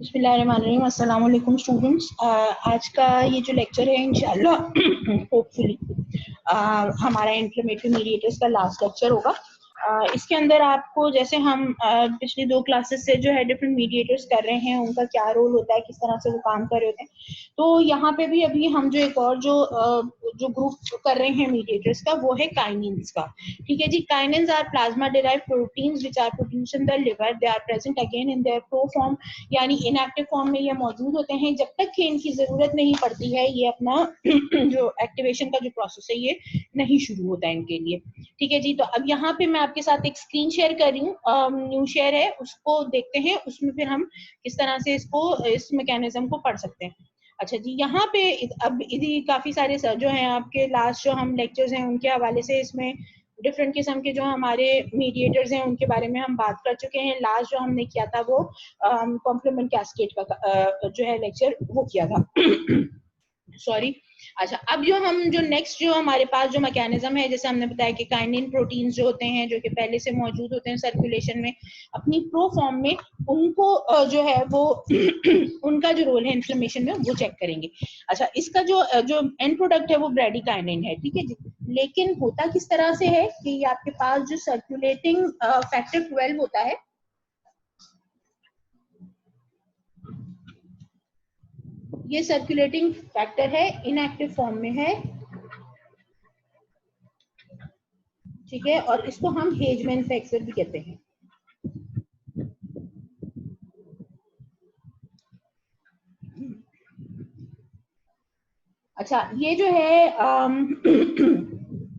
बिस्मिल्लाहिर्रहमानिर्रहीम। अस्सलाम वालेकुम स्टूडेंट्स। आज का ये जो लेक्चर है इंशाल्लाह होपफुली हमारा इंफ्लेमेटरी मीडिएटर्स का लास्ट लेक्चर होगा। इसके अंदर आपको जैसे हम पिछली दो क्लासेस से जो है डिफरेंट मीडिएटर्स कर रहे हैं, उनका क्या रोल होता है, किस तरह से वो काम कर रहे होते हैं, तो यहाँ पे भी अभी हम जो एक और जो ग्रुप कर रहे हैं मीडिएटर्स का, वो है काइनिन्स का। ठीक है जी। Kinins are plasma derived proteins which are produced in the liver. They are present again in their pro form, यानी इनएक्टिव फॉर्म में ये मौजूद होते हैं जब तक कि इनकी जरूरत नहीं पड़ती है। ये अपना जो एक्टिवेशन का जो प्रोसेस है ये नहीं शुरू होता है इनके लिए। ठीक है जी। तो अब यहाँ पे मैं आपके साथ एक स्क्रीन शेयर कर रही हूँ, न्यू शेयर है, उसको देखते हैं, उसमें फिर हम किस तरह से इस मैकेनिज्म को पढ़ सकते हैं। अच्छा जी, यहाँ पे अब काफी सारे जो हैं आपके लास्ट जो हम लेक्चर्स हैं उनके हवाले से इसमें डिफरेंट किस्म के जो हमारे मीडिएटर्स हैं उनके बारे में हम बात कर चुके हैं। लास्ट जो हमने किया था वो कॉम्प्लीमेंट कैस्केड का जो है लेक्चर वो किया था सॉरी। अच्छा, अब जो नेक्स्ट जो हमारे पास जो मैकेनिज्म है, जैसे हमने बताया कि काइनिन प्रोटीन्स जो होते हैं जो कि पहले से मौजूद होते हैं सर्कुलेशन में अपनी प्रो फॉर्म में, उनको जो है वो उनका जो रोल है इन्फ्लेमेशन में वो चेक करेंगे। अच्छा, इसका जो एंड प्रोडक्ट है वो ब्रेडिकाइनिन है। ठीक है जी। लेकिन होता किस तरह से है कि आपके पास जो सर्कुलेटिंग फैक्टर 12 होता है, ये सर्कुलेटिंग फैक्टर है, इनएक्टिव फॉर्म में है। ठीक है, और इसको हम हेजमैन फैक्टर भी कहते हैं। अच्छा, ये जो है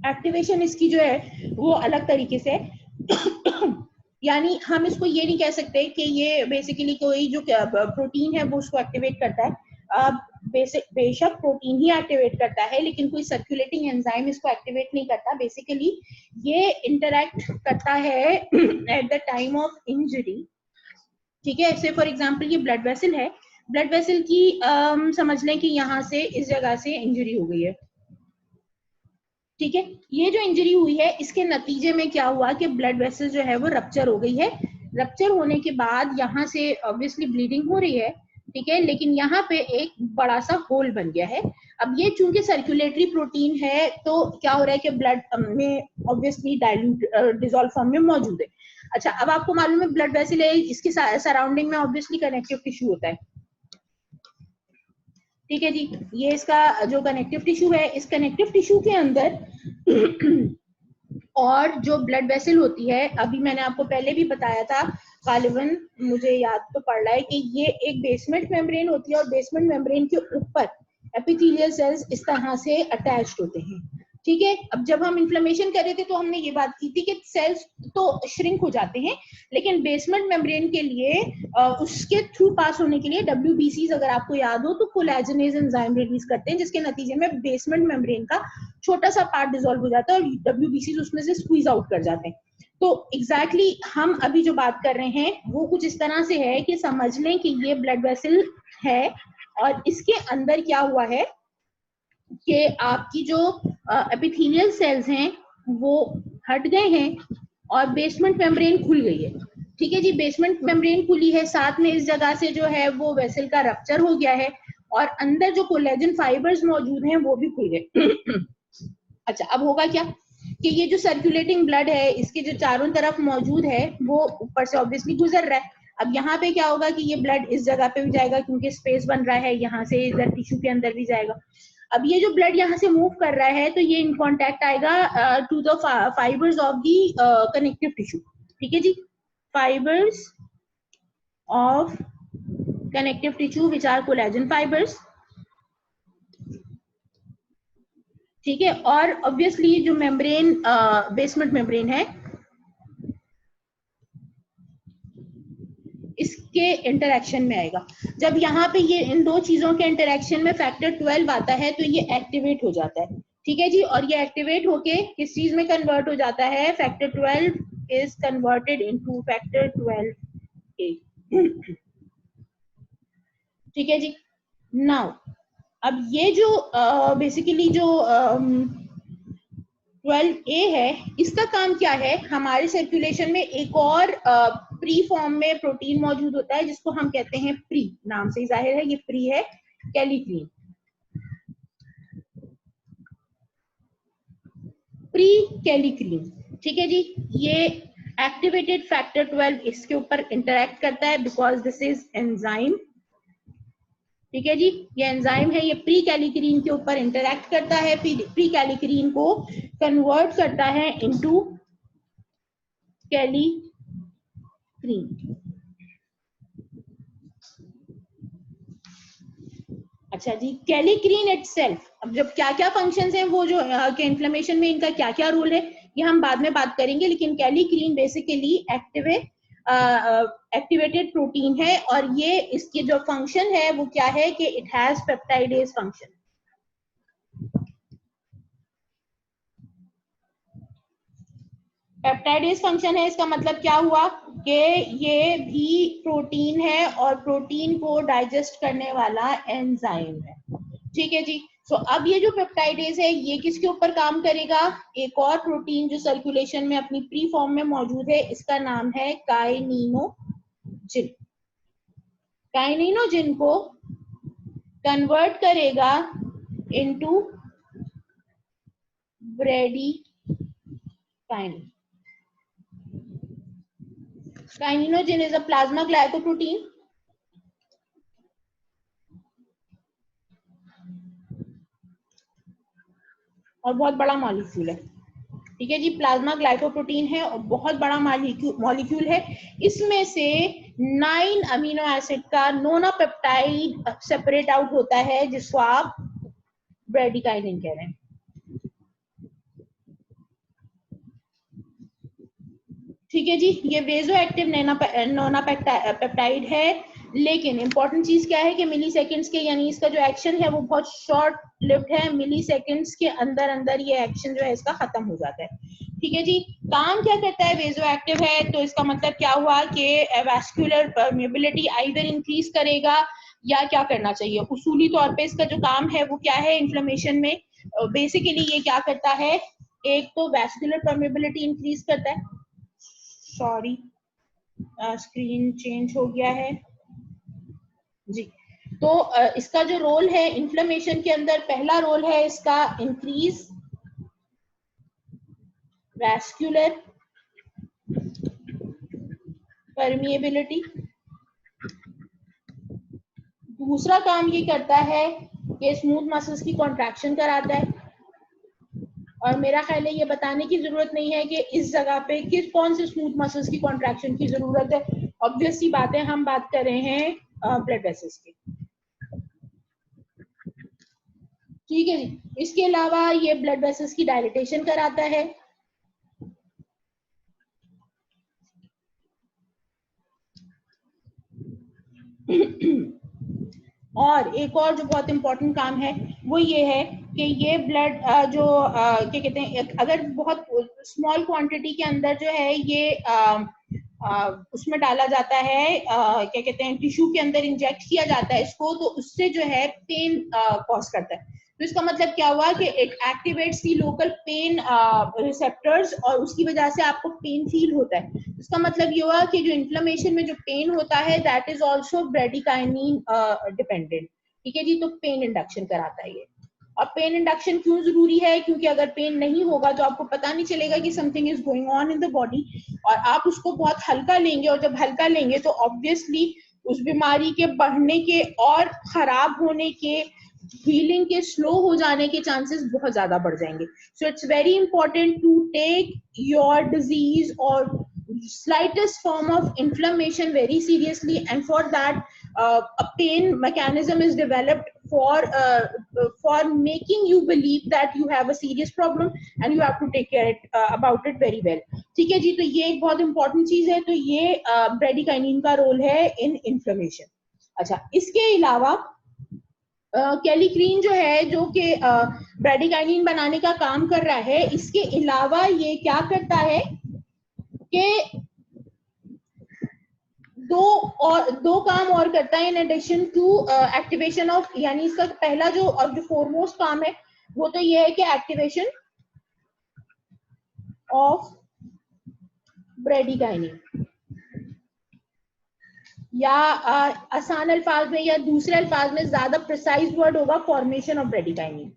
एक्टिवेशन इसकी जो है वो अलग तरीके से यानी हम इसको ये नहीं कह सकते कि ये बेसिकली कोई जो प्रोटीन है वो उसको एक्टिवेट करता है। बेशक प्रोटीन ही एक्टिवेट करता है, लेकिन कोई सर्कुलेटिंग एंजाइम इसको एक्टिवेट नहीं करता। बेसिकली ये इंटरैक्ट करता है at the time of injury. ठीक है, ऐसे फॉर एग्जांपल ये ब्लड वेसल है, ब्लड वेसल की समझ लें कि यहाँ से इस जगह से इंजरी हो गई है। ठीक है, ये जो इंजरी हुई है इसके नतीजे में क्या हुआ कि ब्लड वेसल जो है वो रप्चर हो गई है। रप्चर होने के बाद यहाँ से ऑब्वियसली ब्लीडिंग हो रही है। ठीक है, लेकिन यहाँ पे एक बड़ा सा होल बन गया है। अब ये चूंकि सर्कुलेटरी प्रोटीन है तो क्या हो रहा है कि ब्लड में ऑब्वियसली डाइल्यूट डिसॉल्व फॉर्म में मौजूद है। अच्छा, अब आपको मालूम है ब्लड वेसल है, इसके सराउंडिंग में ऑब्वियसली कनेक्टिव टिश्यू होता है। ठीक है जी, ये इसका जो कनेक्टिव टिश्यू है, इस कनेक्टिव टिश्यू के अंदर और जो ब्लड वेसल होती है, अभी मैंने आपको पहले भी बताया था, गालिबन मुझे याद तो पड़ रहा है कि ये एक बेसमेंट मेम्ब्रेन होती है और बेसमेंट मेम्ब्रेन के ऊपर एपिथेलियल सेल्स इस तरह से अटैच्ड होते हैं। ठीक है, अब जब हम इन्फ्लेमेशन कर रहे थे तो हमने ये बात की थी कि सेल्स तो श्रिंक हो जाते हैं, लेकिन बेसमेंट मेम्ब्रेन के लिए उसके थ्रू पास होने के लिए WBCs, अगर आपको याद हो तो कोलेजनेज एंजाइम रिलीज करते हैं, जिसके नतीजे में बेसमेंट मेम्ब्रेन का छोटा सा पार्ट डिसॉल्व हो जाता है और WBCs उसमें से स्क्वीज आउट कर जाते हैं। तो एग्जैक्टली हम अभी जो बात कर रहे हैं वो कुछ इस तरह से है कि समझ लें कि ये ब्लड वेसल है और इसके अंदर क्या हुआ है कि आपकी जो एपिथेलियल सेल्स हैं वो हट गए हैं और बेसमेंट मेम्ब्रेन खुल गई है। ठीक है जी, बेसमेंट मेम्ब्रेन खुली है, साथ में इस जगह से जो है वो वेसल का रप्चर हो गया है और अंदर जो कोलेजन फाइबर्स मौजूद हैं वो भी खुल गए। अच्छा, अब होगा क्या कि ये जो सर्कुलेटिंग ब्लड है इसके जो चारों तरफ मौजूद है वो ऊपर से ऑब्वियसली गुजर रहा है। अब यहाँ पे क्या होगा कि ये ब्लड इस जगह पे भी जाएगा क्योंकि स्पेस बन रहा है, यहाँ से इधर टिश्यू के अंदर भी जाएगा। अब ये जो ब्लड यहाँ से मूव कर रहा है तो ये इन कांटेक्ट आएगा to the fibres of the connective tissue. ठीक है जी, fibres of connective tissue which are collagen fibres. ठीक है, और ऑब्वियसली जो मेम्ब्रेन बेसमेंट मेम्ब्रेन है इसके इंटरेक्शन में आएगा। जब यहाँ पे ये इन दो चीजों के इंटरेक्शन में फैक्टर 12 आता है तो ये एक्टिवेट हो जाता है। ठीक है जी, और ये एक्टिवेट होके किस चीज में कन्वर्ट हो जाता है? Factor 12 is converted into factor 12A। ठीक है जी। नाउ अब ये जो बेसिकली जो 12A है, इसका काम क्या है? हमारे सर्कुलेशन में एक और प्री फॉर्म में प्रोटीन मौजूद होता है जिसको हम कहते हैं प्री, नाम से ही जाहिर है ये प्री है, कैलिक्रीन। प्री कैलिक्रीन, ठीक है जी। ये एक्टिवेटेड फैक्टर 12 इसके ऊपर इंटरेक्ट करता है बिकॉज दिस इज एंजाइम, ठीक है जी। ये एंजाइम है, ये प्री कैलिक्रीन के ऊपर इंटरेक्ट करता है, प्री कैलिक्रीन को कन्वर्ट करता है इनटू कैलिक्रीन। अच्छा जी, कैलिक्रीन इटसेल्फ, अब जब क्या क्या फंक्शंस हैं वो जो के इन्फ्लेमेशन में इनका क्या क्या रोल है ये हम बाद में बात करेंगे, लेकिन कैलिक्रीन बेसिकली एक्टिवेटेड प्रोटीन है और ये इसकी जो फंक्शन है वो क्या है कि it has peptidase function. Peptidase function है, इसका मतलब क्या हुआ कि ये भी प्रोटीन है और प्रोटीन को डाइजेस्ट करने वाला एंजाइम है, ठीक है जी। सो अब ये जो पेप्टाइडेज है ये किसके ऊपर काम करेगा, एक और प्रोटीन जो सर्कुलेशन में अपनी प्री फॉर्म में मौजूद है, इसका नाम है काइनिनोजिन। काइनिनोजिन को कन्वर्ट करेगा into bradykinin. Kininogen is a plasma glycoprotein और बहुत बड़ा मॉलिक्यूल है, ठीक है जी। प्लाज्मा ग्लाइकोप्रोटीन है और बहुत बड़ा मॉलिक्यूल है। इसमें से 9 अमीनो एसिड का नोना पेप्टाइड सेपरेट आउट होता है जिसको आप ब्रेडिकाइनिन कह रहे हैं, ठीक है जी। ये वेजो एक्टिव नोना पेप्टाइड है, लेकिन इंपॉर्टेंट चीज क्या है कि मिली सेकेंड्स के, यानी इसका जो एक्शन है वो बहुत शॉर्ट लिव्ड है, मिली सेकेंड्स के अंदर अंदर ये एक्शन जो है इसका खत्म हो जाता है, ठीक है जी। काम क्या करता है, वेजो एक्टिव है तो इसका मतलब क्या हुआ कि वैस्कुलर परमेबिलिटी आइदर इंक्रीज करेगा या क्या करना चाहिए, उसूली तौर पे इसका जो काम है वो क्या है, इन्फ्लेमेशन में बेसिकली ये क्या करता है, एक तो वैस्कुलर परमेबिलिटी इंक्रीज करता है, सॉरी स्क्रीन चेंज हो गया है जी। तो इसका जो रोल है इन्फ्लेमेशन के अंदर, पहला रोल है इसका इंक्रीज वैस्कुलर परमिएबिलिटी। दूसरा काम ये करता है कि स्मूथ मसल्स की कॉन्ट्रैक्शन कराता है, और मेरा ख्याल है ये बताने की जरूरत नहीं है कि इस जगह पे किस कौन से स्मूथ मसल्स की कॉन्ट्रैक्शन की जरूरत है, ऑब्वियस सी बात है हम बात कर रहे हैं ब्लड वेसल्स की, ठीक है जी। इसके अलावा ये ब्लड वेसल्स की डायलिटेशन कराता है, और एक और जो बहुत इंपॉर्टेंट काम है वो ये है कि ये ब्लड जो क्या कहते हैं, अगर बहुत स्मॉल क्वांटिटी के अंदर जो है ये उसमें डाला जाता है, क्या कहते हैं, टिश्यू के अंदर इंजेक्ट किया जाता है इसको, तो उससे जो है पेन कॉज करता है। तो इसका मतलब क्या हुआ कि it activates the local pen receptors और उसकी वजह से आपको पेन फील होता है। इसका मतलब ये हुआ कि जो इन्फ्लेमेशन में जो पेन होता है that is also bradykinin dependent, ठीक है जी। तो पेन इंडक्शन कराता है ये। और पेन इंडक्शन क्यों जरूरी है, क्योंकि अगर पेन नहीं होगा तो आपको पता नहीं चलेगा कि something is going on in the body, और आप उसको बहुत हल्का लेंगे, और जब हल्का लेंगे तो ऑब्वियसली उस बीमारी के बढ़ने के और खराब होने के, हीलिंग के स्लो हो जाने के चांसेस बहुत ज्यादा बढ़ जाएंगे। So it's very important to take your disease और slightest form of inflammation very seriously, and for that a pain mechanism is developed for making you believe that you have a serious problem and you have to take care about it very well, ठीक है जी। तो ये एक बहुत important चीज है, तो ये ब्रेडिकाइनिन का रोल है इन इन्फ्लेमेशन। अच्छा, इसके अलावा कैलिक्रीन जो है जो कि ब्रेडिकाइनिन बनाने का काम कर रहा है, इसके अलावा ये क्या करता है कि दो काम और करता है in addition to activation of, यानी इसका पहला जो और जो फोरमोस्ट काम है वो तो ये है कि एक्टिवेशन ऑफ ब्रेडिकाइनिन। या आसान अल्फाज में या दूसरे अल्फाज में ज्यादा प्रिसाइज वर्ड होगा फॉर्मेशन ऑफ ब्रेडिकाइनिन।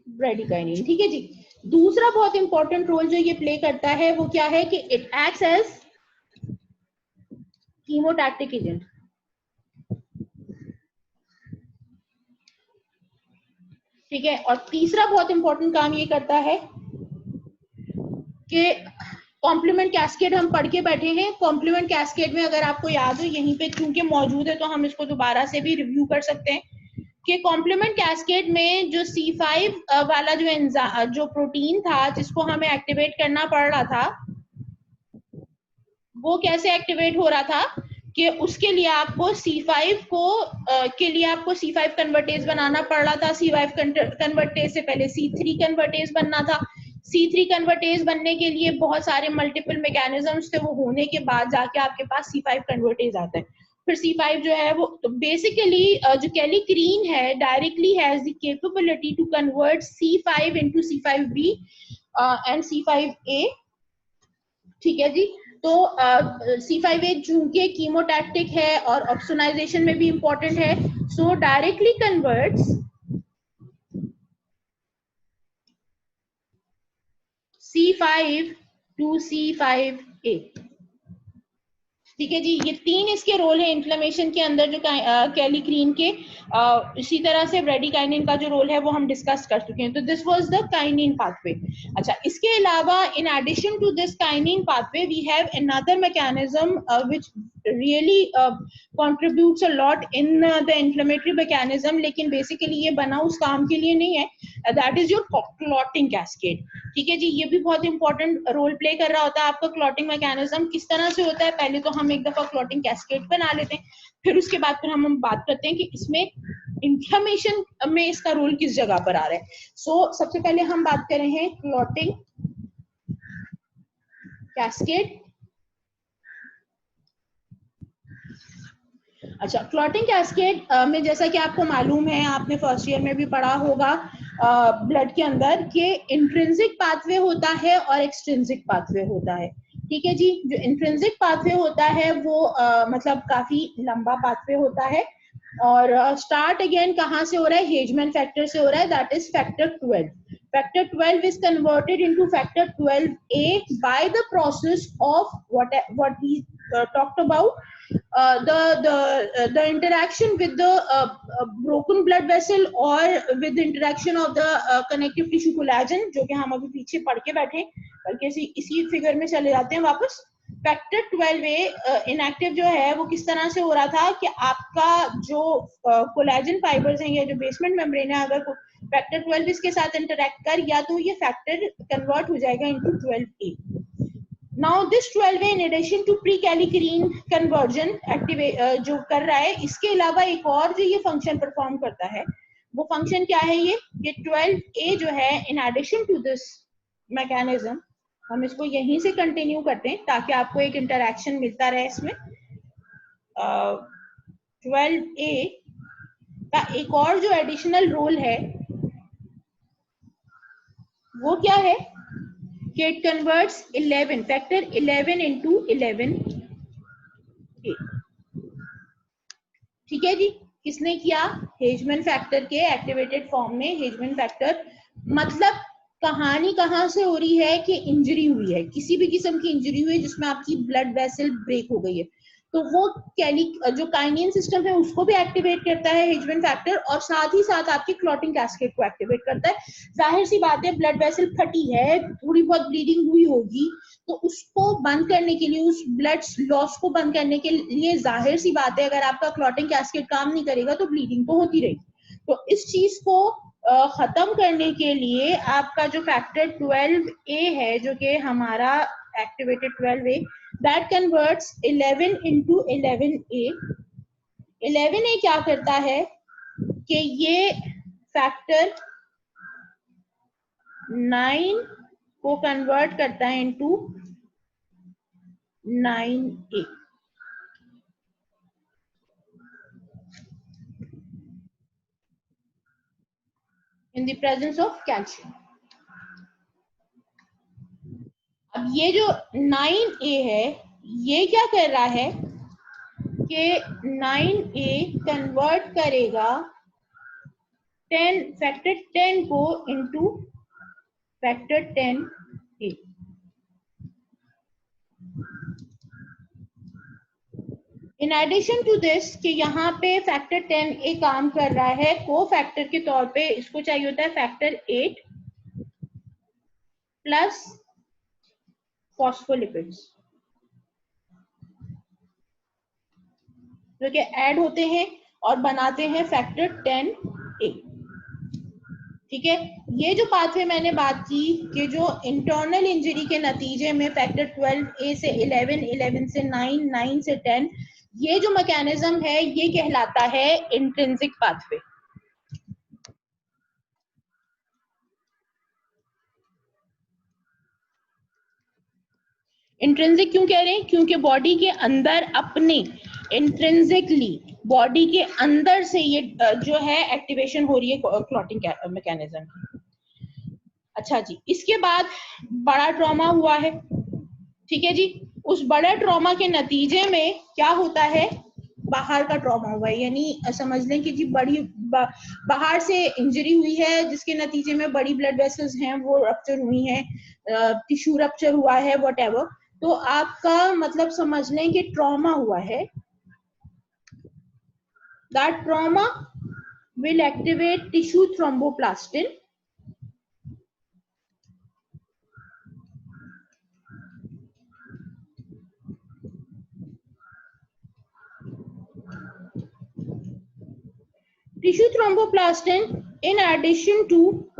ब्रेडिकाइनिन, ठीक है जी। दूसरा बहुत इंपॉर्टेंट रोल जो ये प्ले करता है वो क्या है कि इट एक्ट्स एज कीमोटैक्टिक एजेंट। ठीक है, और तीसरा बहुत इंपॉर्टेंट काम ये करता है कि कॉम्प्लीमेंट कैस्केड हम पढ़ के बैठे हैं। कॉम्प्लीमेंट कैस्केड में अगर आपको याद हो, यहीं पे चूंकि मौजूद है तो हम इसको दोबारा से भी रिव्यू कर सकते हैं कि कॉम्प्लीमेंट कैस्केड में जो C5 वाला जो प्रोटीन था जिसको हमें एक्टिवेट करना पड़ रहा था, वो कैसे एक्टिवेट हो रहा था कि उसके लिए आपको C5 को के लिए आपको C5 कन्वर्टेज बनाना पड़ रहा था। C5 कन्वर्टेज से पहले C3 कन्वर्टेज बनना था। C3 कन्वर्टेज बनने के लिए बहुत सारे मल्टीपल मैकेनिज्म्स थे, वो होने के बाद जाके आपके पास C5 कन्वर्टेज आता है। फिर C5 जो है वो तो बेसिकली जो कैलीक्रीन है directly has the capability to convert C5 into C5b and C5a। ठीक है जी। तो C5a चूंकि कीमोटैक्टिक है और ऑक्सीजनाइजेशन में भी इंपॉर्टेंट है, सो directly converts C5 to C5a। ठीक है जी, ये तीन इसके रोल है इन्फ्लेमेशन के अंदर जो कैलीक्रीन के। इसी तरह से ब्रेडिकाइनिन का जो रोल है वो हम डिस्कस कर चुके हैं। तो this was the kinin pathway. अच्छा, इसके अलावा in addition to this kinin pathway we have another mechanism which really contributes a lot in the inflammatory mechanism, लेकिन बेसिकली ये बना उस काम के लिए नहीं है, that is your clotting cascade. ठीक है जी, ये भी बहुत इंपॉर्टेंट रोल प्ले कर रहा होता है आपका क्लॉटिंग मैकेनिज्म। किस तरह से होता है, पहले तो हम एक दफा क्लॉटिंग कैस्केड बना लेते हैं, फिर उसके बाद फिर हम बात करते हैं कि इसमें इन्फ्लेमेशन में इसका रोल किस जगह पर आ रहा है। सबसे पहले हम बात कर रहे हैं क्लॉटिंग कैस्केड। अच्छा, क्लॉटिंग कैस्केड में जैसा कि आपको मालूम है, आपने फर्स्ट ईयर में भी पढ़ा होगा ब्लड के अंदर कि इंट्रिंसिक पाथवे होता है और एक्सट्रिंसिक पाथवे होता है। ठीक है जी, जो इंट्रिंसिक पाथवे होता है वो मतलब काफी लंबा पाथवे होता है और स्टार्ट अगेन कहाँ से हो रहा है, हेजमैन फैक्टर से हो रहा है, that is factor 12। Factor 12 is converted into factor 12A by the process of what we talked about, the interaction with the broken blood vessel or with the interaction of the connective tissue collagen, जो कि हम अभी पीछे पढ़ के बैठे, बल्कि इसी फिगर में चले जाते हैं वापस। फैक्टर 12A इनएक्टिव जो है वो किस तरह से हो रहा था कि आपका जो कोलेजन फाइबर्स हैं या जो बेसमेंट मेम्ब्रेन है, अगर फैक्टर 12 इसके साथ इंटरेक्ट कर गया तो ये फैक्टर कन्वर्ट हो जाएगा into 12A। Now this 12A in addition to pre kallikrein conversion जो कर रहा है, इसके अलावा एक और जो ये फंक्शन परफॉर्म करता है, वो फंक्शन क्या है, ये 12A जो है in addition to this mechanism, हम इसको यहीं से कंटिन्यू करते हैं ताकि आपको एक इंटरेक्शन मिलता रहे इसमें। 12A का एक और जो एडिशनल रोल है वो क्या है कि it converts 11 factor 11 into 11A। ठीक है जी, किसने किया, हेजमैन फैक्टर के एक्टिवेटेड फॉर्म में। हेजमैन फैक्टर मतलब कहानी कहां से हो रही है कि इंजरी हुई है, किसी भी किस्म की इंजरी हुई है जिसमें आपकी ब्लड वेसल ब्रेक हो गई है, तो वो जो काइनिन सिस्टम है उसको भी एक्टिवेट करता है हेजमैन फैक्टर, और साथ ही साथ आपकी क्लॉटिंग कैस्केड को एक्टिवेट करता है। जाहिर सी बात है, ब्लड वेसल फटी है, थोड़ी बहुत ब्लीडिंग हुई होगी, तो उसको बंद करने के लिए, उस ब्लड लॉस को बंद करने के लिए जाहिर सी बात है अगर आपका क्लॉटिंग कैस्केड काम नहीं करेगा तो ब्लीडिंग तो होती रहेगी। तो इस चीज को खत्म करने के लिए आपका जो फैक्टर 12A है, जो कि हमारा activated 12A, that converts 11 into 11A। 11A क्या करता है कि ये फैक्टर 9 को कन्वर्ट करता है into 9A in the presence of calcium। अब ये जो 9A है ये क्या कर रहा है कि 9A कन्वर्ट करेगा 10 फैक्टर 10 को into factor 10A। In addition to this कि यहाँ पे फैक्टर 10A काम कर रहा है, को फैक्टर के तौर पे इसको चाहिए होता है फैक्टर 8 प्लस फॉस्फोलिपिड्स जो कि ऐड होते हैं और बनाते हैं फैक्टर 10A। ठीक है, ये जो पाथवे मैंने बात की कि जो इंटरनल इंजरी के नतीजे में फैक्टर 12A से 11, 11 से 9, 9 से 10, ये जो मैकेनिज्म है ये कहलाता है इंट्रिंसिक पाथवे। इंट्रिंसिक क्यों कह रहे हैं? क्योंकि बॉडी के अंदर अपने इंट्रिंसिकली बॉडी के अंदर से ये जो है एक्टिवेशन हो रही है क्लॉटिंग मैकेनिज्म। अच्छा जी, इसके बाद बड़ा ट्रॉमा हुआ है। ठीक है जी, उस बड़े ट्रॉमा के नतीजे में क्या होता है? बाहर का ट्रॉमा हुआ है, यानी समझ लें कि जी बाहर से इंजरी हुई है जिसके नतीजे में बड़ी ब्लड वेसल्स हैं वो रप्चर हुई हैं, टिश्यू रप्चर हुआ है, व्हाटएवर। तो आपका मतलब समझ लें कि ट्रॉमा हुआ है। That trauma will activate tissue thromboplastin in addition to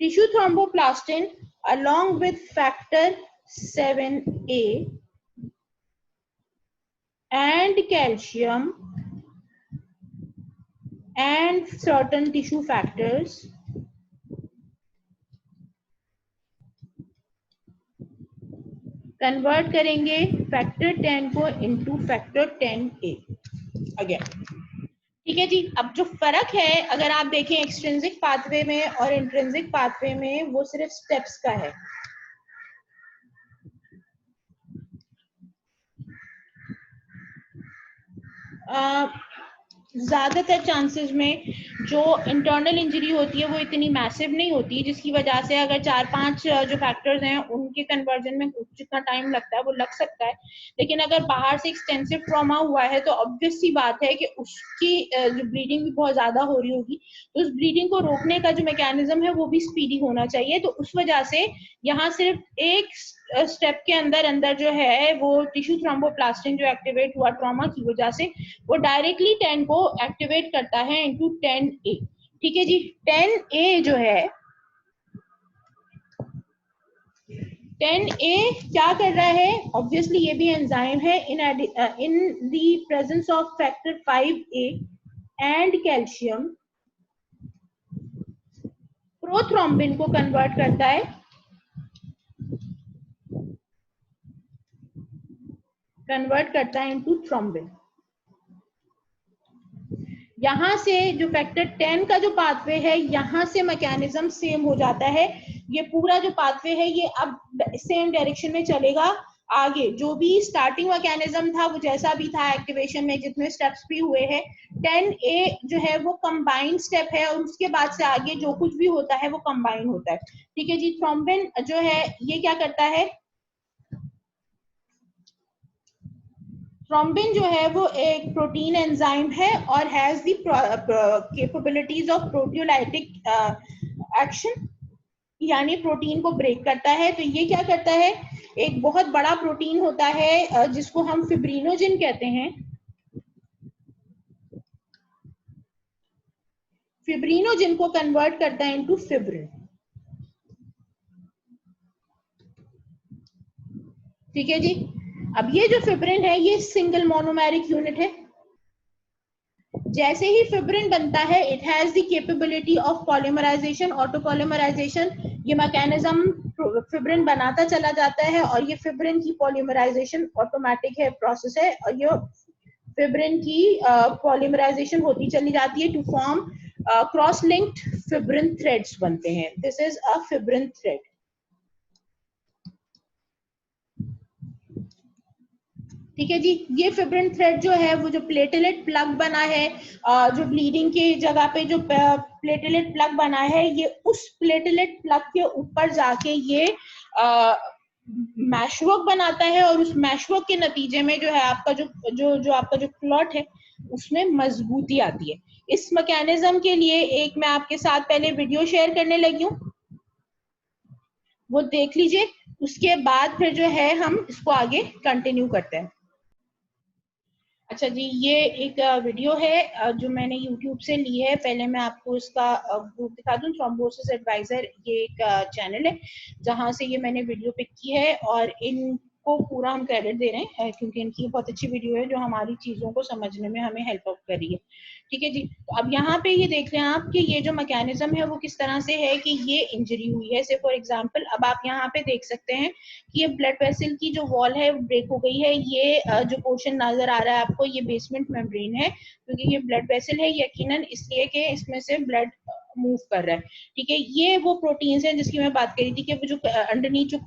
tissue thromboplastin along with factor 7A and calcium and certain tissue factors convert करेंगे फैक्टर 10 को इनटू फैक्टर 10A अगेन। ठीक है जी, अब जो फर्क है अगर आप देखें एक्सट्रिंसिक पाथवे में और इंट्रिंसिक पाथवे में, वो सिर्फ स्टेप्स का है। ज्यादातर चांसेस में जो इंटरनल इंजरी होती है वो इतनी मैसिव नहीं होती, जिसकी वजह से अगर 4-5 जो फैक्टर्स हैं उनके कन्वर्जन में जितना टाइम लगता है वो लग सकता है। लेकिन अगर बाहर से एक्सटेंसिव ट्रॉमा हुआ है तो ऑब्वियस सी बात है कि उसकी जो ब्लीडिंग भी बहुत ज्यादा हो रही होगी, तो उस ब्लीडिंग को रोकने का जो मैकेनिज्म है वो भी स्पीडी होना चाहिए। तो उस वजह से यहाँ सिर्फ एक स्टेप के अंदर अंदर जो है वो टिश्यू थ्रोम्बोप्लास्टिन जो एक्टिवेट हुआ ट्रॉमा की वजह से, वो डायरेक्टली 10 को एक्टिवेट करता है इनटू 10A। ठीक है जी, 10A जो है 10A क्या कर रहा है? ऑब्वियसली ये भी एंजाइम है। In the presence of factor 5A and calcium prothrombin को कन्वर्ट करता है इनटू थ्रोम्बिन। यहां से जो फैक्टर 10 का जो पाथवे है यहां से मैकेनिज्म सेम हो जाता है। ये पूरा जो पाथवे है ये अब सेम डायरेक्शन में चलेगा। आगे जो भी स्टार्टिंग मैकेनिज्म था वो जैसा भी था, एक्टिवेशन में जितने स्टेप्स भी हुए हैं, 10A जो है वो कंबाइंड स्टेप है और उसके बाद से आगे जो कुछ भी होता है वो कंबाइन होता है। ठीक है जी, थ्रोम्बिन जो है ये क्या करता है? थ्रोम्बिन जो है वो एक प्रोटीन एंजाइम है और has the capabilities of proteolytic action, यानी प्रोटीन को ब्रेक करता है। तो ये क्या करता है? एक बहुत बड़ा प्रोटीन होता है जिसको हम फिब्रिनोजिन कहते हैं। फिब्रिनोजिन को कन्वर्ट करता है इनटू फिब्रिन। ठीक है जी, अब ये जो फिब्रिन है ये सिंगल मोनोमेरिक यूनिट है। जैसे ही फिब्रिन बनता है it has the capability of polymerization, auto polymerization. ये मैकेनिज्म फिब्रिन बनाता चला जाता है और ये फिब्रिन की पॉलीमराइजेशन ऑटोमेटिक है, प्रोसेस है, और ये फिब्रिन की पॉलीमराइजेशन होती चली जाती है to form cross linked fibrin threads बनते हैं। This is a fibrin thread. ठीक है जी, ये फिब्रिन थ्रेड जो है वो जो प्लेटलेट प्लग बना है, जो ब्लीडिंग की जगह पे जो प्लेटलेट प्लग बना है, ये उस प्लेटलेट प्लग के ऊपर जाके ये मैशवर्क बनाता है और उस मैशवर्क के नतीजे में जो है आपका जो आपका जो क्लॉट है उसमें मजबूती आती है। इस मैकेनिज्म के लिए एक मैं आपके साथ पहले वीडियो शेयर करने लगी हूँ, वो देख लीजिए। उसके बाद फिर जो है हम इसको आगे कंटिन्यू करते हैं। अच्छा जी, ये एक वीडियो है जो मैंने YouTube से ली है। पहले मैं आपको इसका ग्रुप दिखा दूं, थ्रोम्बोसिस एडवाइजर ये एक चैनल है जहां से ये मैंने वीडियो पिक की है, और इनको पूरा हम क्रेडिट दे रहे हैं क्योंकि इनकी बहुत अच्छी वीडियो है जो हमारी चीजों को समझने में हमें हेल्प आउट कर रही है। ठीक है जी, तो अब यहाँ पे ये देख रहे हैं आप कि ये जो मैकेनिज्म है वो किस तरह से है कि ये इंजरी हुई है। से फॉर एग्जाम्पल अब आप यहाँ पे देख सकते हैं कि ये ब्लड वेसल की जो वॉल है ब्रेक हो गई है। ये जो पोर्शन नजर आ रहा है आपको, ये बेसमेंट मेम्ब्रेन है, क्योंकि ये ब्लड वेसल है यकीनन इसलिए कि इसमें से ब्लड मूव कर रहा है। ठीक है, ये वो प्रोटीन्स हैं जिसकी मैं बात करी थी कि वो जो अंडरनीथ जो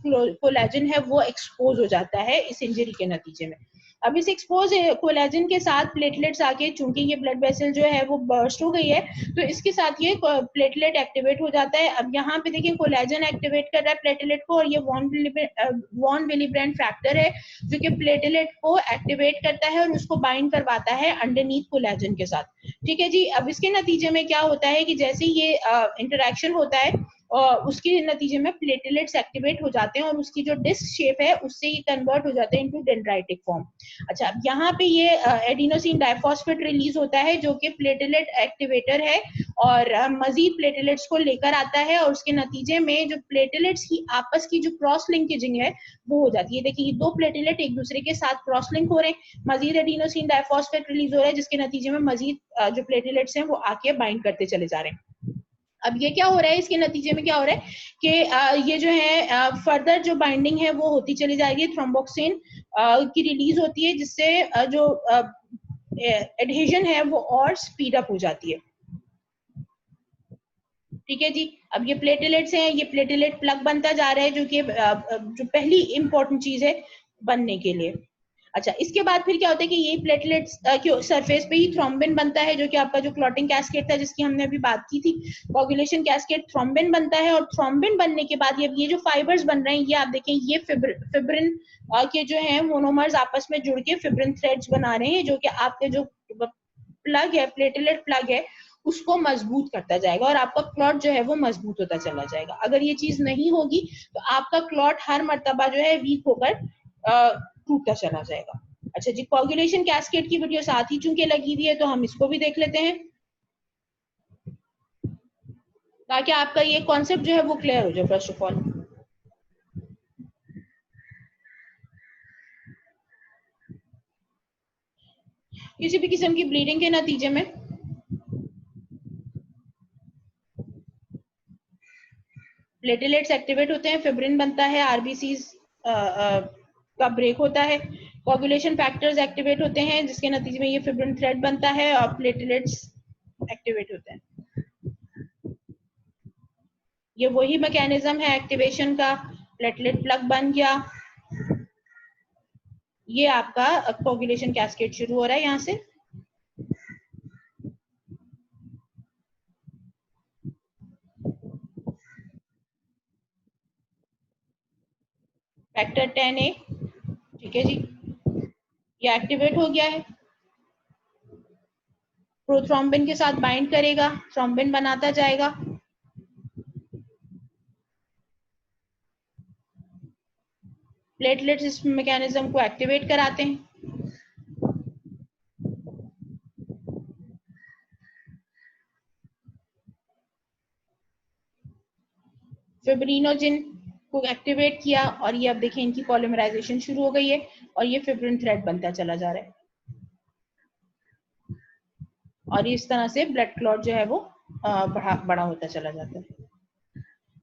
कोलेजन है वो एक्सपोज हो जाता है इस इंजरी के नतीजे में। अब इस एक्सपोज कोलेजन के साथ प्लेटलेट्स आके, चूंकि ये ब्लड वेसल जो है वो बर्स्ट हो गई है, तो इसके साथ ये प्लेटलेट एक्टिवेट हो जाता है। अब यहाँ पे देखिए कोलेजन एक्टिवेट कर रहा है प्लेटलेट को, और ये वॉन विलिब्रेंड फैक्टर है जो कि प्लेटलेट को एक्टिवेट करता है और उसको बाइंड करवाता है अंडरनीथ कोलेजन के साथ। ठीक है जी, अब इसके नतीजे में क्या होता है कि जैसे ये इंटरेक्शन होता है और उसके नतीजे में प्लेटलेट्स एक्टिवेट हो जाते हैं और उसकी जो डिस्क शेप है उससे ये कन्वर्ट हो जाते हैं इनटू डेंड्राइटिक फॉर्म। अच्छा, अब यहाँ पे ये एडिनोसिन डाइफॉस्फेट रिलीज होता है जो कि प्लेटलेट एक्टिवेटर है और मजीद प्लेटलेट्स को लेकर आता है, और उसके नतीजे में जो प्लेटलेट्स की आपस की जो क्रॉस लिंकेजिंग है वो हो जाती है। देखिए, दो प्लेटलेट एक दूसरे के साथ क्रॉस लिंक हो रहे हैं, मजीद एडिनोसिन डाइफॉस्फेट रिलीज हो रहा है जिसके नतीजे में मजीद जो प्लेटलेट्स हैं वो आके बाइंड करते चले जा रहे हैं। अब ये क्या हो रहा है, इसके नतीजे में क्या हो रहा है कि ये जो है फर्दर जो बाइंडिंग है वो होती चली जाएगी, थ्रोम्बोक्सिन की रिलीज होती है जिससे जो एडहेजन है वो और स्पीड अप हो जाती है। ठीक है जी, अब ये प्लेटलेट्स हैं, ये प्लेटलेट प्लग बनता जा रहा है जो कि जो पहली इंपॉर्टेंट चीज है बनने के लिए। अच्छा, इसके बाद फिर क्या होता है कि ये प्लेटलेट्स के सरफेस पे ही थ्रोम्बिन बनता है जो कि आपका जो क्लॉटिंग कैस्केड था जिसकी हमने अभी बात की थी, कोगुलेशन कैस्केड, थ्रोम्बिन बनता है, और थ्रोम्बिन बनने के बाद ये जो फाइबर्स बन रहे हैं, ये आप देखें, ये फिब्रिन के जो है मोनोमर्स आपस में जुड़ के फिब्रिन थ्रेड्स बना रहे हैं जो कि आपके जो प्लग है, प्लेटलेट प्लग है, उसको मजबूत करता जाएगा और आपका क्लॉट जो है वो मजबूत होता चला जाएगा। अगर ये चीज नहीं होगी तो आपका क्लॉट हर मर्तबा जो है वीक होकर टूटता चला जाएगा। अच्छा जी, कोगुलेशन कैस्केड की वीडियो साथ ही चूंकि लगी हुई है तो हम इसको भी देख लेते हैं ताकि आपका ये कॉन्सेप्ट जो है वो क्लियर हो जाए। फर्स्ट ऑफ ऑल, किसी भी किस्म की ब्लीडिंग के नतीजे में प्लेटलेट्स एक्टिवेट होते हैं, फिब्रिन बनता है, आरबीसी का ब्रेक होता है, कोगुलेशन फैक्टर्स एक्टिवेट होते हैं जिसके नतीजे में ये फिब्रिन थ्रेड बनता है और प्लेटलेट्स एक्टिवेट होते हैं। ये वही मैकेनिज्म है एक्टिवेशन का, प्लेटलेट प्लग बन गया, ये आपका कोगुलेशन कैस्केड शुरू हो रहा है यहाँ से। फैक्टर 10A, ठीक है जी, ये एक्टिवेट हो गया है, प्रोथ्रोम्बिन के साथ बाइंड करेगा, थ्रोम्बिन बनाता जाएगा, प्लेटलेट्स इस मैकेनिज्म को एक्टिवेट कराते हैं, फिब्रिनोजिन को एक्टिवेट किया, और ये अब देखें इनकी पॉलीमराइजेशन शुरू हो गई है और ये फिब्रिन थ्रेड बनता चला जा रहा है, और इस तरह से ब्लड क्लॉट जो है वो बड़ा होता चला जाता है।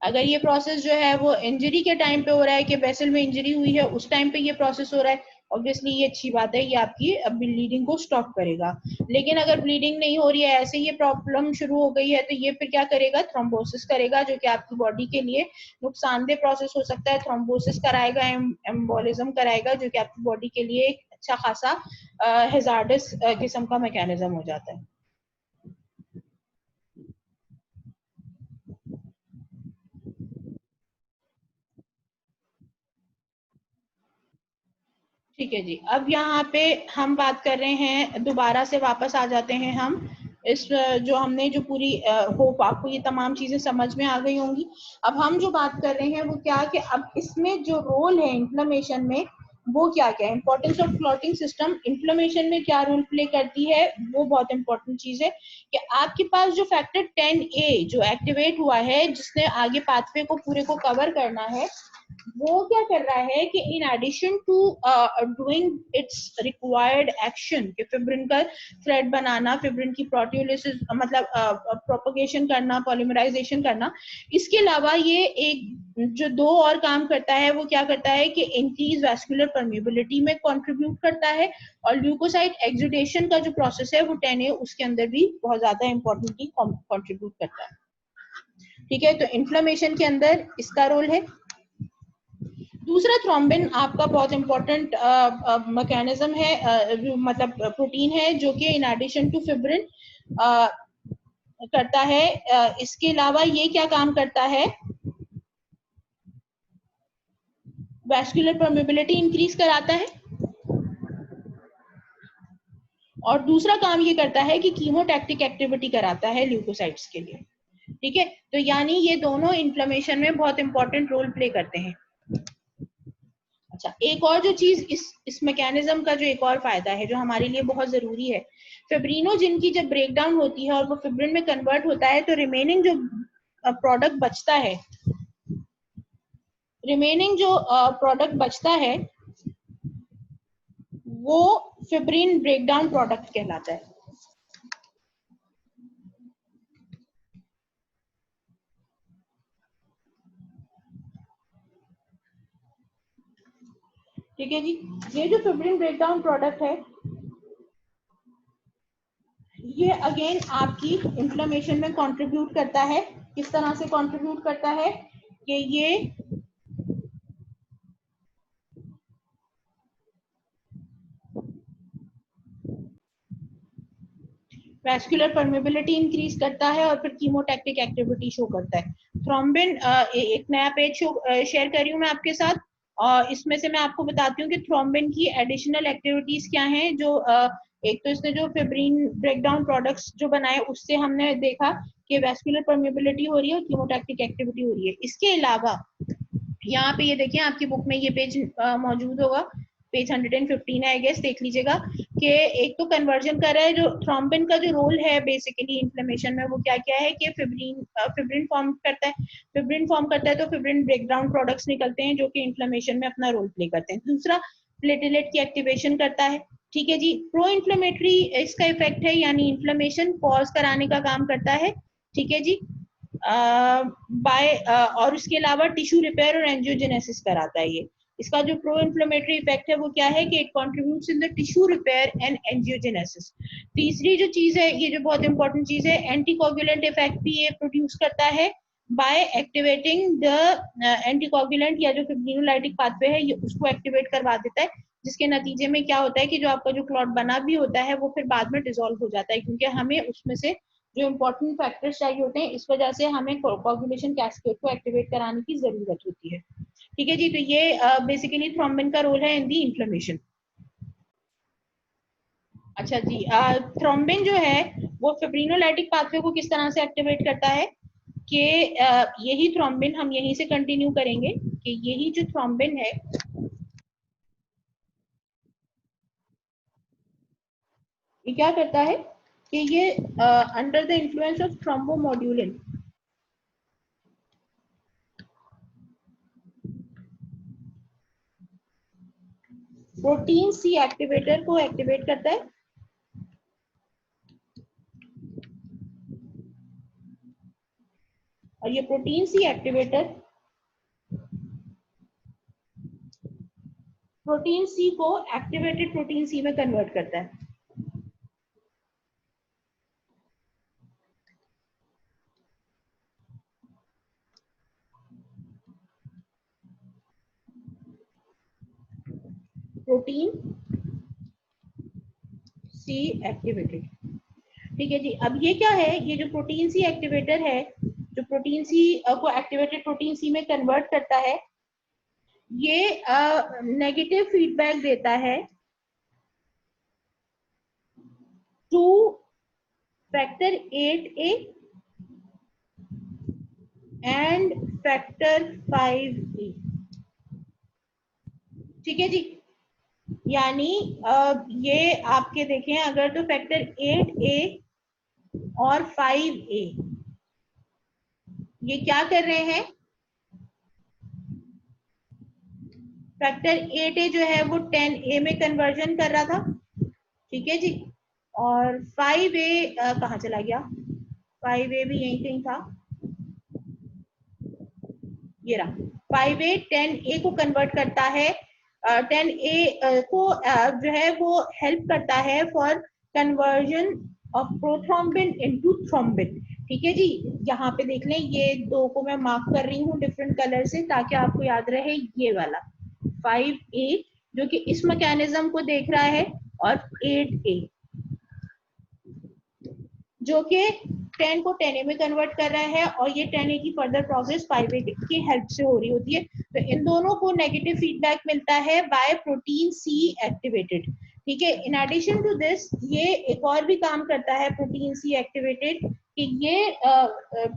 अगर ये प्रोसेस जो है वो इंजरी के टाइम पे हो रहा है कि वेसल में इंजरी हुई है उस टाइम पे ये प्रोसेस हो रहा है, ऑब्वियसली ये अच्छी बात है, ये आपकी ब्लीडिंग को स्टॉप करेगा। लेकिन अगर ब्लीडिंग नहीं हो रही है, ऐसे ये प्रॉब्लम शुरू हो गई है, तो ये फिर क्या करेगा, थ्रोम्बोसिस करेगा, जो कि आपकी बॉडी के लिए नुकसानदेह प्रोसेस हो सकता है। थ्रोम्बोसिस कराएगा, एम्बोलिज्म कराएगा, जो कि आपकी बॉडी के लिए एक अच्छा खासा हैजार्डस किस्म का मैकेनिज्म हो जाता है। ठीक है जी, अब यहाँ पे हम बात कर रहे हैं, दोबारा से वापस आ जाते हैं हम इस जो हमने जो पूरी होप आपको ये तमाम चीजें समझ में आ गई होंगी। अब हम जो बात कर रहे हैं वो क्या, कि अब इसमें जो रोल है इन्फ्लेमेशन में, वो क्या क्या है, importance of clotting system inflammation में क्या रोल प्ले करती है, वो बहुत इंपॉर्टेंट चीज है। कि आपके पास जो फैक्टर 10A जो एक्टिवेट हुआ है, जिसने आगे पाथवे को पूरे को कवर करना है, वो क्या कर रहा है कि in addition to doing its required action, कि फिब्रिन का थ्रेड बनाना, फिब्रिन की प्रोटियोलिसिस मतलब प्रोपगेशन करना, पॉलीमराइजेशन करना, इसके अलावा ये एक जो दो और काम करता है, वो क्या करता है कि इंक्रीज वैस्कुलर परमिबिलिटी में कंट्रीब्यूट करता है, और ल्यूकोसाइट एक्सुडेशन का जो प्रोसेस है वो 10A उसके अंदर भी बहुत ज्यादा इंपॉर्टेंटली कंट्रीब्यूट करता है। ठीक है, तो इन्फ्लेमेशन के अंदर इसका रोल है। दूसरा, थ्रोम्बिन आपका बहुत इंपॉर्टेंट मैकेनिज्म है, मतलब प्रोटीन है, जो कि इन एडिशन टू फिब्रिन करता है। इसके अलावा ये क्या काम करता है, वैस्कुलर परमेबिलिटी इंक्रीज कराता है, और दूसरा काम ये करता है कि कीमोटैक्टिक एक्टिविटी कराता है ल्यूकोसाइट्स के लिए। ठीक है, तो यानी ये दोनों इन्फ्लेमेशन में बहुत इंपॉर्टेंट रोल प्ले करते हैं। अच्छा, एक और जो चीज इस मैकेनिज्म का जो एक और फायदा है जो हमारे लिए बहुत जरूरी है, फिब्रिनोजिन की जब ब्रेक डाउन होती है और वो फिब्रिन में कन्वर्ट होता है, तो रिमेनिंग जो प्रोडक्ट बचता है, वो फिब्रिन ब्रेकडाउन प्रोडक्ट कहलाता है। ठीक है जी, ये जो फिब्रिन ब्रेकडाउन प्रोडक्ट है, ये अगेन आपकी इन्फ्लेमेशन में कंट्रीब्यूट करता है। किस तरह से कंट्रीब्यूट करता है, कि ये वैस्कुलर परमेबिलिटी इंक्रीज करता है, और फिर कीमोटैक्टिक एक्टिविटी शो करता है। थ्रोम्बिन एक नया पेज शेयर कर रही हूँ मैं आपके साथ, और इसमें से मैं आपको बताती हूँ कि थ्रोम्बिन की एडिशनल एक्टिविटीज क्या हैं। जो एक तो इसने जो फिब्रिन ब्रेकडाउन प्रोडक्ट्स जो बनाए, उससे हमने देखा कि वैस्कुलर परमेबिलिटी हो रही है और कीमोटैक्टिक एक्टिविटी हो रही है। इसके अलावा यहाँ पे ये देखिए, आपकी बुक में ये पेज मौजूद होगा, पेज 115 है आई गेस, देख लीजिएगा कि एक तो कन्वर्जन कर रहा है। जो थ्रोम्बिन का जो रोल है बेसिकली इन्फ्लेमेशन में, वो क्या क्या है कि फिब्रिन फॉर्म करता है। फिब्रिन फॉर्म करता है तो फिब्रिन ब्रेकडाउन प्रोडक्ट्स निकलते हैं, जो कि इन्फ्लेमेशन में अपना रोल प्ले करते हैं। दूसरा, प्लेटलेट की एक्टिवेशन करता है। ठीक है जी, प्रो इन्फ्लेमेटरी इसका इफेक्ट है, यानी इन्फ्लेमेशन पॉज कराने का काम करता है। ठीक है जी, और उसके अलावा टिश्यू रिपेयर और एंजियोजेनेसिस कराता है ये। इसका जो प्रो इन्फ्लेमेटरी इफेक्ट है वो क्या है, कि it contributes in the tissue repair and angiogenesis. तीसरी जो चीज है, ये जो बहुत इंपॉर्टेंट चीज है, एंटीकोगुलेंट इफेक्ट भी ये प्रोड्यूस करता है बाय एक्टिवेटिंग द एंटीकोगुलेंट, या जो फिब्रिनोलाइटिक पाथवे है, ये उसको एक्टिवेट करवा देता है, जिसके नतीजे में क्या होता है कि जो आपका जो क्लॉट बना भी होता है वो फिर बाद में डिसॉल्व हो जाता है, क्योंकि हमें उसमें से जो इंपॉर्टेंट फैक्टर्स चाहिए होते हैं, इस वजह से हमें कोगुलेशन कैस्केड को एक्टिवेट कराने की जरूरत होती है। ठीक है जी, तो ये बेसिकली थ्रोम्बिन का रोल है इन दी इन्फ्लेमेशन। अच्छा जी, थ्रोम्बिन जो है वो फिब्रिनोलाइटिक पाथवे को किस तरह से एक्टिवेट करता है, कि यही थ्रोम्बिन हम यहीं से कंटिन्यू करेंगे, कि यही जो थ्रोम्बिन है ये क्या करता है, कि ये under the influence of thrombomodulin, protein C activator को एक्टिवेट करता है। और ये protein C activator protein C को एक्टिवेटेड प्रोटीन सी में कन्वर्ट करता है। प्रोटीन सी एक्टिवेटेड, ठीक है जी। अब ये क्या है, ये जो प्रोटीन सी एक्टिवेटर है, जो प्रोटीन सी को एक्टिवेटेड प्रोटीन सी में कन्वर्ट करता है, ये नेगेटिव फीडबैक देता है two factor 8A and factor 5A, ठीक है जी। यानी ये आपके देखें अगर तो फैक्टर 8A और 5A ये क्या कर रहे हैं, फैक्टर 8A जो है वो 10A में कन्वर्जन कर रहा था, ठीक है जी। और 5A कहाँ चला गया, 5A भी यहीं कहीं था, ये रहा। 5A 10A को कन्वर्ट करता है, 10A को जो है वो हेल्प करता है for conversion of prothrombin into thrombin, ठीक है जी। यहाँ पे देख लें, ये दो को मैं मार्क कर रही हूँ डिफरेंट कलर से ताकि आपको याद रहे, ये वाला 5A जो कि इस मैकेनिज्म को देख रहा है, और 8A जो कि 10 को 10A में कन्वर्ट कर रहा है, और ये 10A की फर्दर प्रोसेस 5A की हेल्प से हो रही होती है। तो इन दोनों को नेगेटिव फीडबैक मिलता है बाय प्रोटीन सी एक्टिवेटेड, ठीक है। इन एडिशन टू दिस ये एक और भी काम करता है प्रोटीन सी एक्टिवेटेड, कि ये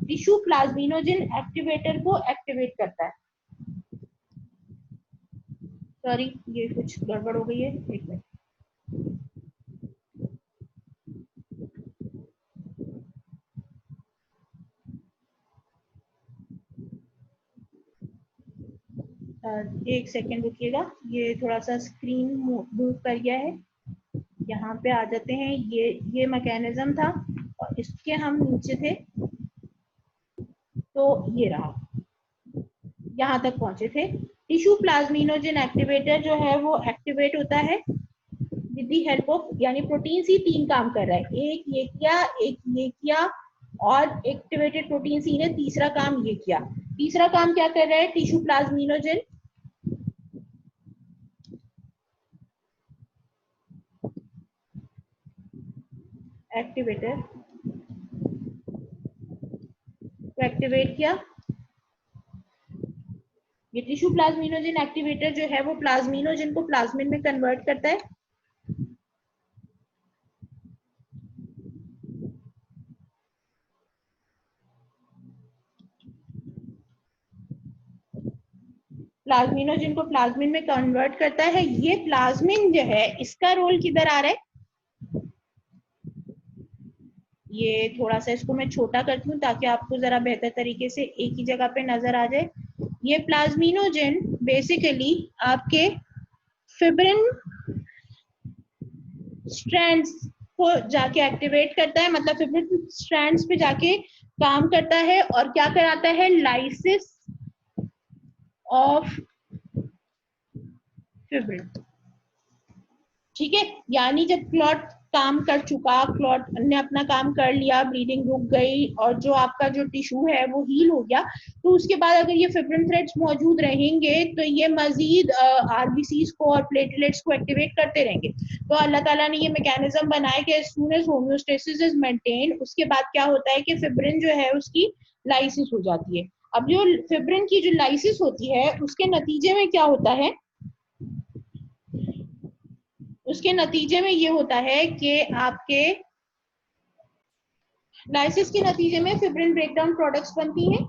टिश्यू प्लाज्मिनोजेन एक्टिवेटर को एक्टिवेट करता है। सॉरी, ये कुछ गड़बड़ हो गई है, एक मिनट। एक सेकेंड रुकिएगा, ये थोड़ा सा स्क्रीन मूव कर गया है। यहाँ पे आ जाते हैं, ये मैकेनिज्म था और इसके हम नीचे थे, तो ये रहा, यहाँ तक पहुंचे थे। टिश्यू प्लाज्मिनोजेन एक्टिवेटर जो है वो एक्टिवेट होता है विद द हेल्प ऑफ, यानी प्रोटीन सी 3 काम कर रहा है, एक ये किया, एक ये किया, और एक्टिवेटेड प्रोटीन सी ने तीसरा काम ये किया। तीसरा काम क्या कर रहा है टिश्यू प्लाज्मिनोजेन, एक्टिवेटर को एक्टिवेट किया। ये टिश्यू प्लाज्मिनोजेन एक्टिवेटर जो है वो प्लाज्मिनोजेन को प्लाज्मिन में कन्वर्ट करता है। प्लाज्मिनोजेन को प्लाज्मिन में कन्वर्ट करता है। ये प्लाज्मिन जो है इसका रोल किधर आ रहा है, ये थोड़ा सा इसको मैं छोटा करती हूँ ताकि आपको जरा बेहतर तरीके से एक ही जगह पे नजर आ जाए। ये प्लाज्मिनोजेन बेसिकली आपके फिब्रिन स्ट्रैंड्स को जाके एक्टिवेट करता है, मतलब फिब्रिन स्ट्रैंड्स पे जाके काम करता है और क्या कराता है, लाइसिस ऑफ फिब्रिन, ठीक है। यानी जब क्लॉट काम कर चुका, क्लॉट ने अपना काम कर लिया, ब्लीडिंग रुक गई और जो आपका जो टिश्यू है वो हील हो गया, तो उसके बाद अगर ये फिब्रिन थ्रेड्स मौजूद रहेंगे तो ये मजीद आरबीसीज को और प्लेटलेट्स को एक्टिवेट करते रहेंगे। तो अल्लाह ताला ने ये मैकेनिज्म बनाया कि as soon as homeostasis is maintain, उसके बाद क्या होता है कि फिब्रिन जो है उसकी लाइसिस हो जाती है। अब जो फिब्रिन की जो लाइसिस होती है उसके नतीजे में क्या होता है, उसके नतीजे में ये होता है कि आपके लाइसिस के नतीजे में फिब्रिन ब्रेकडाउन प्रोडक्ट्स बनती हैं।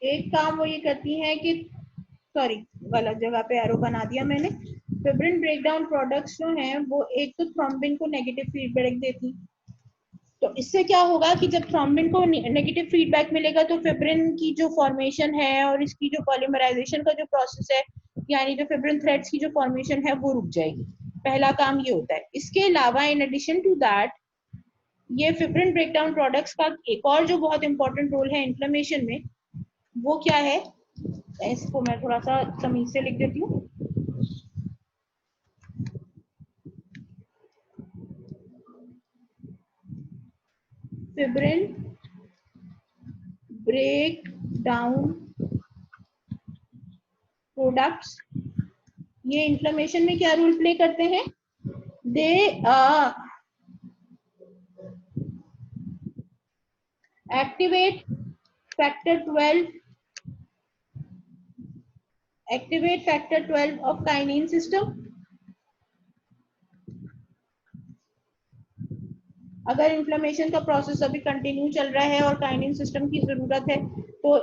एक काम वो ये करती हैं कि, सॉरी गलत जगह पे एरो बना दिया मैंने। फिब्रिन ब्रेकडाउन प्रोडक्ट्स जो हैं वो एक तो थ्रोम्बिन को नेगेटिव फीडबैक देती, तो इससे क्या होगा कि जब थ्रोम्बिन को नेगेटिव फीडबैक मिलेगा तो फिब्रिन की जो फॉर्मेशन है और इसकी जो पॉलीमराइजेशन का जो प्रोसेस है, यानी जो फिब्रिन थ्रेड्स की जो फॉर्मेशन है वो रुक जाएगी। पहला काम ये होता है। इसके अलावा इन एडिशन टू दैट ये फिब्रिन ब्रेकडाउन प्रोडक्ट्स का एक और जो बहुत इंपॉर्टेंट रोल है इन्फ्लेमेशन में, वो क्या है, इसको मैं थोड़ा सा तमीज से लिख देती हूँ। फिब्रिन ब्रेक डाउन प्रोडक्ट्स ये इन्फ्लेमेशन में क्या रोल प्ले करते हैं? They activate factor 12 of kinin system. अगर इन्फ्लेमेशन का प्रोसेस अभी कंटिन्यू चल रहा है और काइनिन सिस्टम की जरूरत है, तो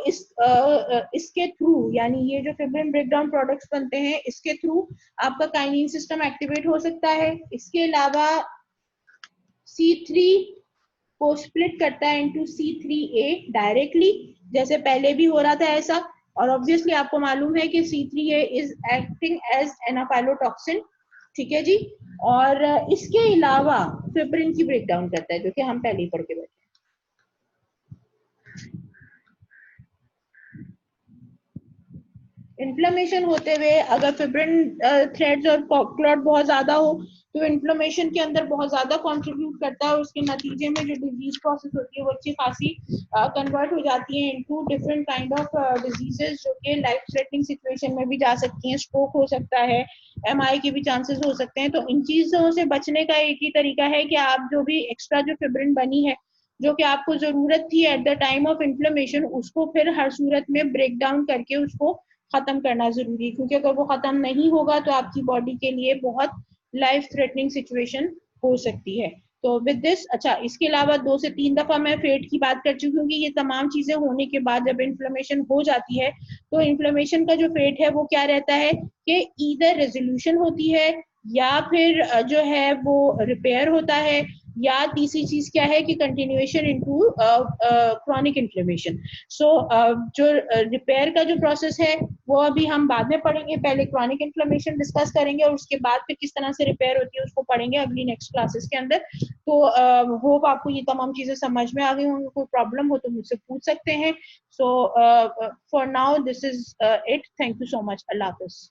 इसके थ्रू, यानी ये जो फिब्रिन ब्रेकडाउन प्रोडक्ट्स बनते हैं, इसके थ्रू आपका काइनिन सिस्टम एक्टिवेट हो सकता है। इसके अलावा C3 को स्प्लिट करता है इनटू C3A डायरेक्टली, जैसे पहले भी हो रहा था ऐसा। और ऑब्वियसली आपको मालूम है कि C3A इज एक्टिंग एज एनाफाइलोटॉक्सिन, ठीक है जी। और इसके अलावा फिब्रिन की ब्रेकडाउन करता है, जो कि हम पहले ही पढ़ के बैठे। इन्फ्लेमेशन होते हुए अगर फिब्रिन थ्रेड्स और क्लॉट बहुत ज्यादा हो, तो इन्फ्लेमेशन के अंदर बहुत ज्यादा कंट्रीब्यूट करता है, और उसके नतीजे में जो डिजीज प्रोसेस होती है वो अच्छी खासी कन्वर्ट हो जाती है into different kind of diseases, जो कि लाइफ थ्रेटनिंग सिचुएशन में भी जा सकती हैं। स्ट्रोक हो सकता है, MI के भी चांसेस हो सकते हैं। तो इन चीजों से बचने का एक ही तरीका है कि आप जो भी एक्स्ट्रा जो फिब्रिन बनी है, जो कि आपको जरूरत थी at the time of inflammation, उसको फिर हर सूरत में ब्रेक डाउन करके उसको खत्म करना जरूरी है, क्योंकि अगर वो खत्म नहीं होगा तो आपकी बॉडी के लिए बहुत लाइफ थ्रेटनिंग सिचुएशन हो सकती है। तो विद दिस, अच्छा, इसके अलावा 2 से 3 दफा मैं फेट की बात कर चुकी हूँ, क्योंकि ये तमाम चीजें होने के बाद जब इन्फ्लेमेशन हो जाती है, तो इन्फ्लेमेशन का जो फेट है वो क्या रहता है कि ईदर रेजोल्यूशन होती है, या फिर जो है वो रिपेयर होता है, या तीसरी चीज क्या है कि कंटिन्यूएशन इनटू क्रॉनिक इन्फ्लेमेशन। सो जो रिपेयर का जो प्रोसेस है वो अभी हम बाद में पढ़ेंगे। पहले क्रॉनिक इन्फ्लेमेशन डिस्कस करेंगे, और उसके बाद फिर किस तरह से रिपेयर होती है उसको पढ़ेंगे अगली नेक्स्ट क्लासेस के अंदर। तो होप आपको ये तमाम चीजें समझ में आ गई होंगी। कोई प्रॉब्लम हो तो मुझसे पूछ सकते हैं। So for now this is it. Thank you so much. Allah Hafiz.